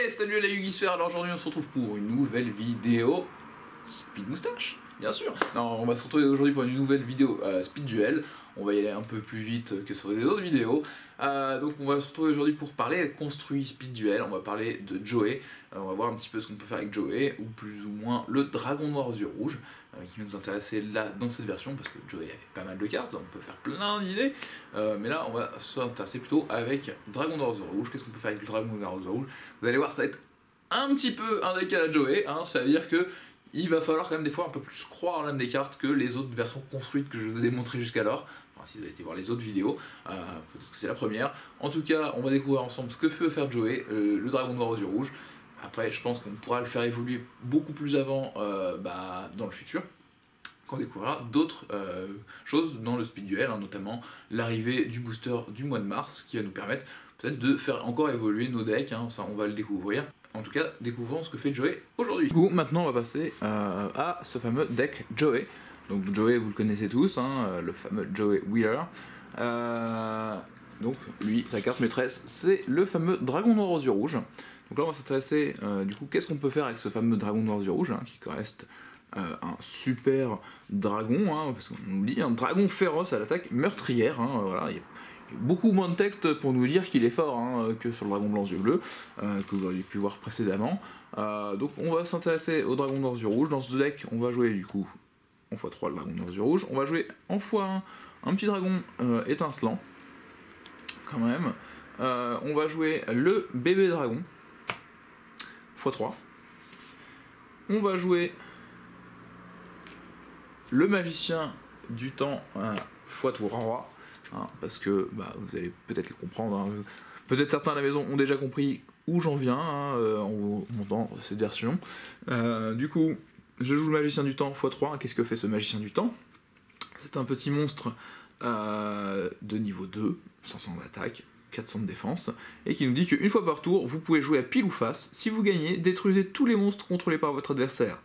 Hey, salut la Yugisphère, alors aujourd'hui on se retrouve pour une nouvelle vidéo Speed Moustache, bien sûr. Non, on va se retrouver aujourd'hui pour une nouvelle vidéo Speed Duel. On va y aller un peu plus vite que sur les autres vidéos. Donc on va se retrouver aujourd'hui pour parler construit Speed Duel. On va parler de Joey. On va voir un petit peu ce qu'on peut faire avec Joey, ou plus ou moins le dragon noir aux yeux rouges, qui nous intéressait là dans cette version, parce que Joey avait pas mal de cartes, on peut faire plein d'idées. Mais là on va s'intéresser plutôt avec dragon noir aux yeux rouges. Qu'est-ce qu'on peut faire avec le dragon noir aux yeux rouges? Vous allez voir, ça va être un petit peu un deck à la Joey, hein, ça veut dire que il va falloir quand même des fois un peu plus croire en l'âme des cartes que les autres versions construites que je vous ai montrées jusqu'alors. Enfin, si vous avez été voir les autres vidéos, peut-être que c'est la première. En tout cas, on va découvrir ensemble ce que peut faire Joey, le dragon noir aux yeux rouges. Après, je pense qu'on pourra le faire évoluer beaucoup plus avant dans le futur, quand on découvrira d'autres choses dans le Speed Duel, hein, notamment l'arrivée du booster du mois de mars, qui va nous permettre peut-être de faire encore évoluer nos decks, hein, ça on va le découvrir. En tout cas, découvrons ce que fait Joey aujourd'hui. Du coup, maintenant on va passer à ce fameux deck Joey. Donc Joey, vous le connaissez tous, hein, le fameux Joey Wheeler. Donc lui, sa carte maîtresse, c'est le fameux dragon noir aux yeux rouges. Donc là on va s'intéresser, du coup, qu'est-ce qu'on peut faire avec ce fameux dragon noir aux yeux rouges, hein, qui reste un super dragon, hein, parce qu'on nous dit un dragon féroce à l'attaque meurtrière, hein, voilà, il y a beaucoup moins de texte pour nous dire qu'il est fort, hein, que sur le dragon blanc aux yeux bleus, que vous auriez pu voir précédemment. Donc on va s'intéresser au dragon noir aux yeux rouges. Dans ce deck, on va jouer du coup en x3 le dragon noir aux yeux rouges. On va jouer en x1 un petit dragon étincelant, quand même. On va jouer le bébé dragon, x3. On va jouer le magicien du temps x3, hein, parce que vous allez peut-être le comprendre, hein. Peut-être certains à la maison ont déjà compris où j'en viens, hein, en montant cette version. Du coup, je joue le magicien du temps x3. Qu'est-ce que fait ce magicien du temps? C'est un petit monstre de niveau 2, 500 d'attaque, 400 de défense, et qui nous dit qu'une fois par tour, vous pouvez jouer à pile ou face. Si vous gagnez, détruisez tous les monstres contrôlés par votre adversaire.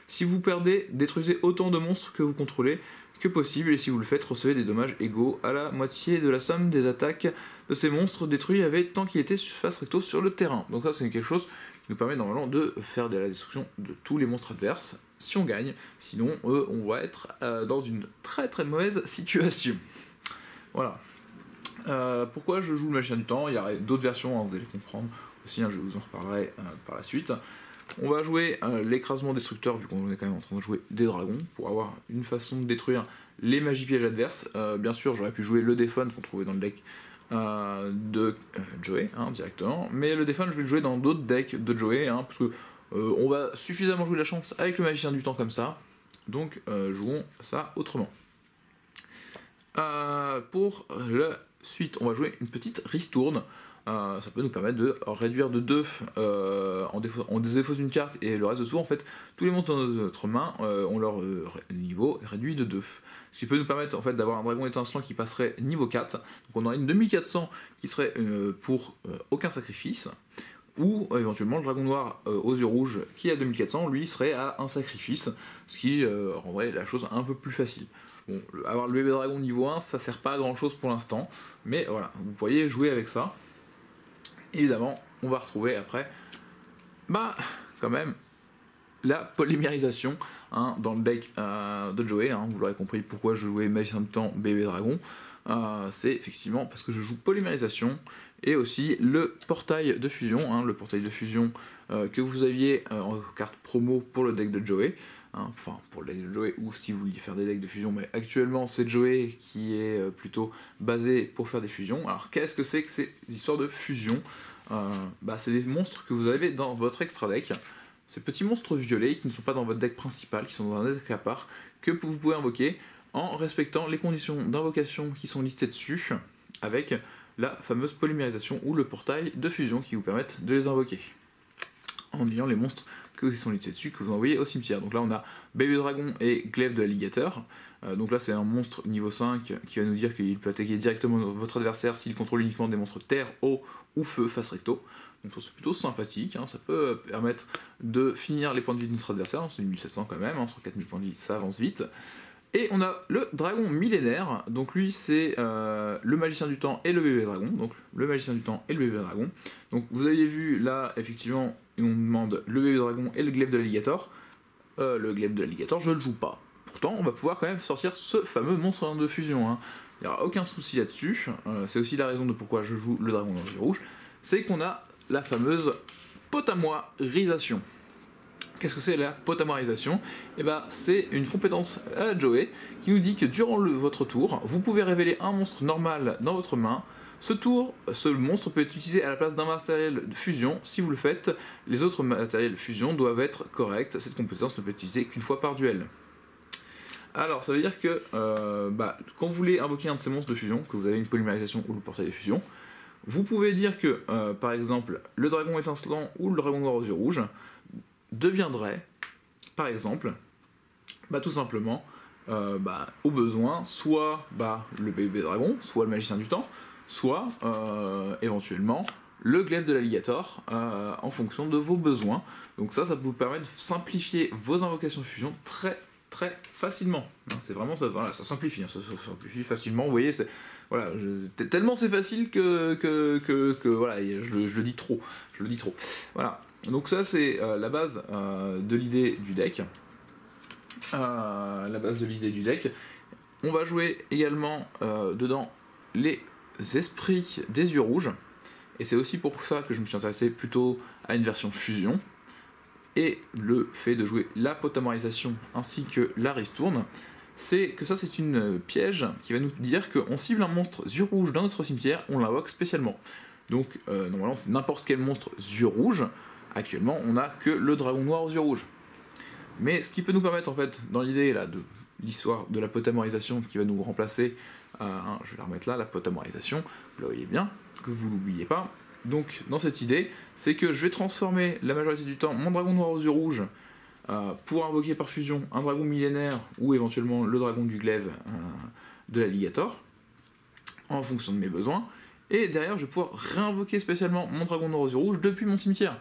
Si vous perdez, détruisez autant de monstres que vous contrôlez que possible, et si vous le faites, recevez des dommages égaux à la moitié de la somme des attaques de ces monstres détruits avec tant qu'il était face recto sur le terrain. Donc ça, c'est quelque chose qui nous permet normalement de faire de la destruction de tous les monstres adverses si on gagne. Sinon, on va être dans une très très mauvaise situation. Voilà. Pourquoi je joue le magicien du temps? Il y a d'autres versions, hein, vous allez comprendre aussi, hein, je vous en reparlerai par la suite. On va jouer l'écrasement destructeur, vu qu'on est quand même en train de jouer des dragons, pour avoir une façon de détruire les magies pièges adverses. Bien sûr, j'aurais pu jouer le Defon qu'on trouvait dans le deck de Joey, hein, directement, mais le Defon je vais le jouer dans d'autres decks de Joey, hein, parce que on va suffisamment jouer la chance avec le magicien du temps comme ça, donc jouons ça autrement. Pour la suite, on va jouer une petite ristourne. Ça peut nous permettre de réduire de 2 on défausse une carte, et le reste de tout, en fait, tous les monstres dans notre main ont leur niveau réduit de 2. Ce qui peut nous permettre en fait d'avoir un dragon étincelant qui passerait niveau 4. Donc on aurait une 2400 qui serait pour aucun sacrifice, ou éventuellement le dragon noir aux yeux rouges qui a 2400, lui serait à un sacrifice, ce qui rendrait la chose un peu plus facile. Bon, avoir le bébé dragon niveau 1, ça sert pas à grand chose pour l'instant, mais voilà, vous pourriez jouer avec ça. Évidemment, on va retrouver après, quand même, la polymérisation, hein, dans le deck de Joey, hein, vous l'aurez compris pourquoi je jouais magicien du temps bébé dragon, c'est effectivement parce que je joue polymérisation, et aussi le portail de fusion, hein, le portail de fusion que vous aviez en carte promo pour le deck de Joey, hein, enfin pour le deck de Joey, ou si vous vouliez faire des decks de fusion, mais actuellement c'est Joey qui est plutôt basé pour faire des fusions. Alors qu'est-ce que c'est que ces histoires de fusion? C'est des monstres que vous avez dans votre extra deck, ces petits monstres violets qui ne sont pas dans votre deck principal, qui sont dans un deck à part, que vous pouvez invoquer en respectant les conditions d'invocation qui sont listées dessus, avec la fameuse polymérisation ou le portail de fusion qui vous permettent de les invoquer en ayant les monstres qui sont listés dessus, que vous envoyez au cimetière. Donc là on a bébé dragon et glaive de l'alligator. Donc là c'est un monstre niveau 5 qui va nous dire qu'il peut attaquer directement votre adversaire s'il contrôle uniquement des monstres terre, eau ou feu face recto. Donc c'est plutôt sympathique, hein, ça peut permettre de finir les points de vie de notre adversaire, c'est 1700 quand même, hein, sur 4000 points de vie ça avance vite. Et on a le dragon millénaire, donc lui c'est le magicien du temps et le bébé dragon, donc le magicien du temps et le bébé dragon. Donc vous avez vu là, effectivement, on demande le bébé dragon et le glaive de l'alligator. Le glaive de l'alligator, je ne le joue pas. Pourtant, on va pouvoir quand même sortir ce fameux monstre de fusion, hein. Il n'y aura aucun souci là-dessus, c'est aussi la raison de pourquoi je joue le dragon dans le rouge, c'est qu'on a la fameuse potamoirisation. Qu'est-ce que c'est la potamoirisation? Eh ben, c'est une compétence à la Joey qui nous dit que durant votre tour, vous pouvez révéler un monstre normal dans votre main. Ce monstre peut être utilisé à la place d'un matériel de fusion. Si vous le faites, les autres matériels de fusion doivent être corrects. Cette compétence ne peut être utilisée qu'une fois par duel. Alors, ça veut dire que quand vous voulez invoquer un de ces monstres de fusion, que vous avez une polymérisation ou le portail de fusion, vous pouvez dire que, par exemple, le dragon étincelant ou le dragon noir aux yeux rouges deviendrait, par exemple, tout simplement, au besoin, soit le bébé dragon, soit le magicien du temps, soit éventuellement le glaive de l'alligator, en fonction de vos besoins. Donc ça vous permet de simplifier vos invocations de fusion très très facilement. C'est vraiment ça, voilà, ça simplifie, ça simplifie facilement. Vous voyez, voilà, tellement c'est facile que voilà, je le dis trop, Voilà. Donc ça c'est la base de l'idée du deck. On va jouer également dedans les esprits des yeux rouges. Et c'est aussi pour ça que je me suis intéressé plutôt à une version fusion. Et le fait de jouer la potamorisation ainsi que la ristourne, c'est que ça c'est une piège qui va nous dire qu'on cible un monstre yeux rouges dans notre cimetière, on l'invoque spécialement. Donc normalement c'est n'importe quel monstre yeux rouges. Actuellement, on n'a que le dragon noir aux yeux rouges. Mais ce qui peut nous permettre, en fait, dans l'idée là de l'histoire de la potamorisation qui va nous remplacer, je vais la remettre là, la potamorisation, vous la voyez bien, que vous l'oubliez pas. Donc, dans cette idée, c'est que je vais transformer la majorité du temps mon dragon noir aux yeux rouges pour invoquer par fusion un dragon millénaire ou éventuellement le dragon du glaive de l'alligator, en fonction de mes besoins. Et derrière, je vais pouvoir réinvoquer spécialement mon dragon noir aux yeux rouges depuis mon cimetière.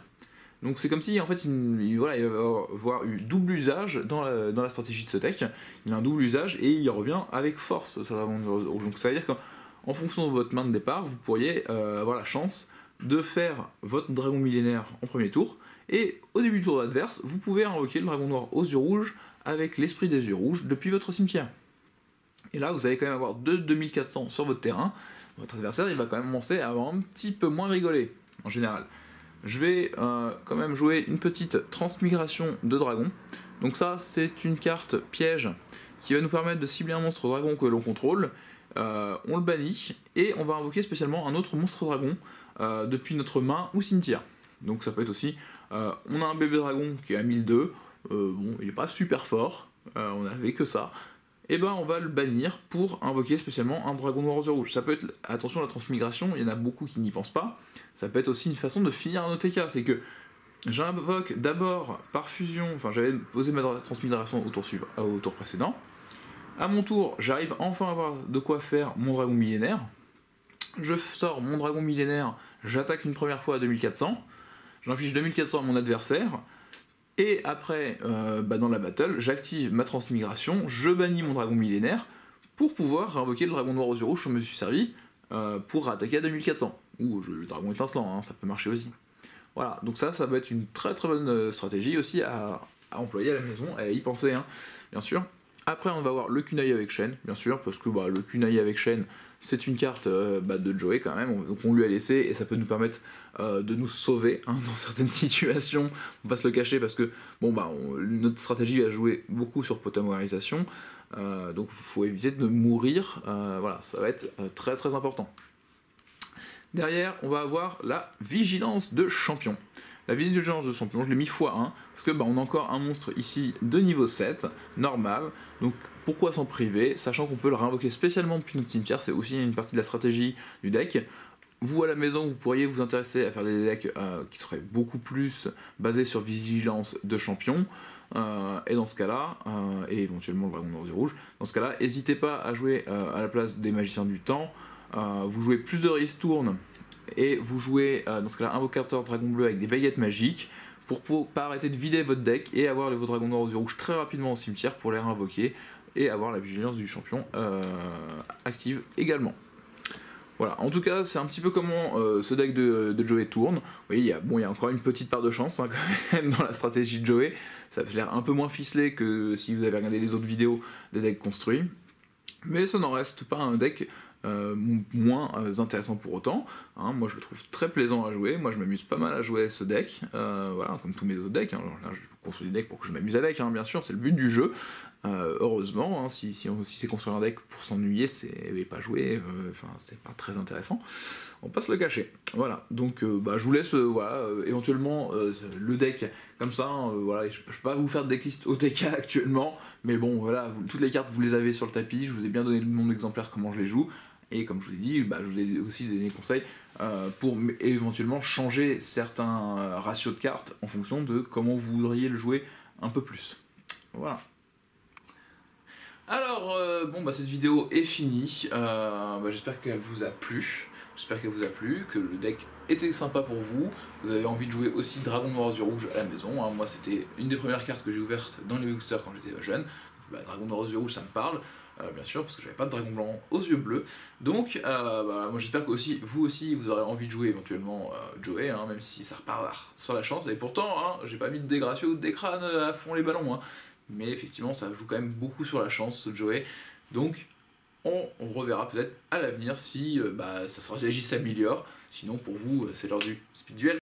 Donc c'est comme si en fait il va avoir eu double usage dans la stratégie de ce deck. Il a un double usage et il revient avec force. Donc ça veut dire qu'en fonction de votre main de départ, vous pourriez avoir la chance de faire votre dragon millénaire en premier tour. Et au début du tour adverse, vous pouvez invoquer le dragon noir aux yeux rouges avec l'esprit des yeux rouges depuis votre cimetière. Et là vous allez quand même avoir 2400 sur votre terrain. Votre adversaire il va quand même commencer à avoir un petit peu moins rigoler en général. Je vais quand même jouer une petite transmigration de dragon. Donc ça, c'est une carte piège qui va nous permettre de cibler un monstre dragon que l'on contrôle. On le bannit et on va invoquer spécialement un autre monstre dragon depuis notre main ou cimetière. Donc ça peut être aussi, on a un bébé dragon qui est à 1002, bon, il n'est pas super fort, on n'avait que ça. Et on va le bannir pour invoquer spécialement un dragon noir aux yeux rouges. Ça peut être, attention à la transmigration, il y en a beaucoup qui n'y pensent pas. Ça peut être aussi une façon de finir un OTK, c'est que j'invoque d'abord par fusion, enfin j'avais posé ma transmigration au tour précédent. À mon tour, j'arrive enfin à avoir de quoi faire mon dragon millénaire. Je sors mon dragon millénaire, j'attaque une première fois à 2400. J'inflige 2400 à mon adversaire. Et après, dans la battle, j'active ma transmigration, je bannis mon dragon millénaire pour pouvoir invoquer le dragon noir aux yeux rouges, je me suis servi pour attaquer à 2400. Ou le dragon étincelant, hein, ça peut marcher aussi. Voilà, donc ça va être une très très bonne stratégie aussi à employer à la maison, à y penser, hein, bien sûr. Après, on va voir le kunai avec chaîne, bien sûr, parce que le kunai avec chaîne, c'est une carte de Joey quand même, donc on lui a laissé et ça peut nous permettre de nous sauver dans certaines situations. On va pas se le cacher parce que notre stratégie va jouer beaucoup sur potamorisation, donc il faut éviter de mourir. Voilà, ça va être très très important. Derrière, on va avoir la vigilance de champion. La vigilance de champion, je l'ai mis x1, parce que on a encore un monstre ici de niveau 7, normal, donc pourquoi s'en priver, sachant qu'on peut le réinvoquer spécialement depuis notre cimetière, c'est aussi une partie de la stratégie du deck. Vous à la maison, vous pourriez vous intéresser à faire des decks qui seraient beaucoup plus basés sur vigilance de champion, et dans ce cas-là, et éventuellement le dragon noir et rouge, dans ce cas-là, n'hésitez pas à jouer à la place des magiciens du temps. Vous jouez plus de ristourne et vous jouez dans ce cas-là invocateur dragon bleu avec des baguettes magiques pour pas arrêter de vider votre deck et avoir vos dragons noirs aux yeux rouges très rapidement au cimetière pour les réinvoquer et avoir la vigilance du champion active également. Voilà, en tout cas, c'est un petit peu comment ce deck de Joey tourne. Vous voyez, il y a encore une petite part de chance hein, quand même dans la stratégie de Joey. Ça a l'air un peu moins ficelé que si vous avez regardé les autres vidéos des decks construits. Mais ça n'en reste pas un deck moins intéressant pour autant. Hein. Moi, je le trouve très plaisant à jouer. Moi, je m'amuse pas mal à jouer ce deck. Voilà, comme tous mes autres decks. Hein. Là, je construis des decks pour que je m'amuse avec, hein, bien sûr, c'est le but du jeu. Heureusement, hein, si c'est construire un deck pour s'ennuyer et pas jouer, c'est pas très intéressant. On peut pas se le cacher. Voilà, donc je vous laisse éventuellement le deck comme ça. Voilà, je peux pas vous faire de decklist OTK actuellement, mais bon, voilà, toutes les cartes vous les avez sur le tapis. Je vous ai bien donné le nombre d'exemplaires, comment je les joue. Et comme je vous ai dit, je vous ai aussi donné des conseils pour éventuellement changer certains ratios de cartes en fonction de comment vous voudriez le jouer un peu plus. Voilà. Alors, cette vidéo est finie. J'espère qu'elle vous a plu. Que le deck était sympa pour vous. Vous avez envie de jouer aussi Dragon Noir Yeux Rouge à la maison. Hein. Moi, c'était une des premières cartes que j'ai ouvertes dans les boosters quand j'étais jeune. Dragon Noir Yeux Rouge, ça me parle. Bien sûr, parce que j'avais pas de dragon blanc aux yeux bleus. Donc, moi j'espère que vous aussi, vous aurez envie de jouer éventuellement Joey, hein, même si ça repart sur la chance. Et pourtant, hein, j'ai pas mis de dégratio ou de décrane à fond les ballons. Hein. Mais effectivement, ça joue quand même beaucoup sur la chance, ce Joey. Donc, on reverra peut-être à l'avenir si sa stratégie s'améliore. Sinon, pour vous, c'est l'heure du speed duel.